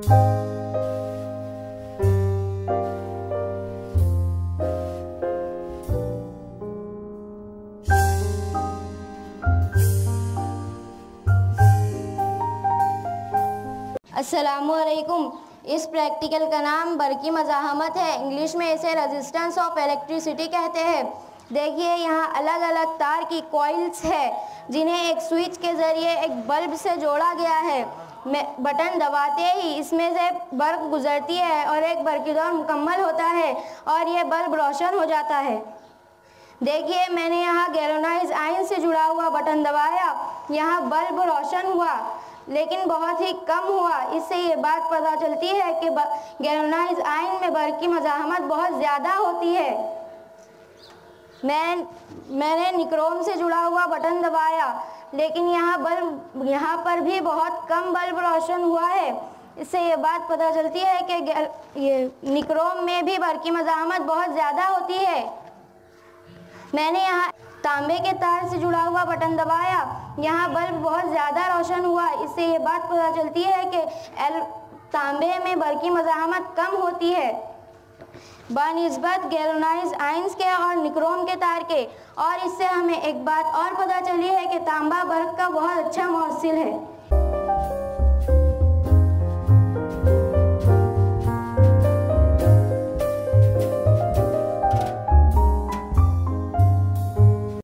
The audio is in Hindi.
अस्सलामुअलैकुम। इस प्रैक्टिकल का नाम बरकी मज़ाहमत है। इंग्लिश में इसे रेजिस्टेंस ऑफ इलेक्ट्रिसिटी कहते हैं। देखिए यहाँ अलग अलग तार की कॉइल्स है जिन्हें एक स्विच के ज़रिए एक बल्ब से जोड़ा गया है। बटन दबाते ही इसमें से बल्ब गुजरती है और एक बरकी दौर मुकम्मल होता है और ये बल्ब रोशन हो जाता है। देखिए मैंने यहाँ गैल्वेनाइज्ड आयन से जुड़ा हुआ बटन दबाया, यहाँ बल्ब रोशन हुआ लेकिन बहुत ही कम हुआ। इससे ये बात पता चलती है कि गैल्वेनाइज्ड आयन में बरकी मज़ाहमत बहुत ज़्यादा होती है। मैंने निक्रोम से जुड़ा हुआ बटन दबाया लेकिन यहाँ पर भी बहुत कम बल्ब रोशन हुआ है। इससे ये बात पता चलती है कि ये निक्रोम में भी बरकी मज़ाहमत बहुत ज़्यादा होती है। मैंने यहाँ तांबे के तार से जुड़ा हुआ बटन दबाया, यहाँ बल्ब बहुत ज़्यादा रोशन हुआ। इससे ये बात पता चलती है कि तांबे में बरकी मज़ाहमत कम होती है बनिस्बत गैल्वेनाइज्ड आयन्स के और निक्रोम के तार के। और इससे हमें एक बात और पता चली है कि तांबा बर्क का बहुत अच्छा मौसिल है।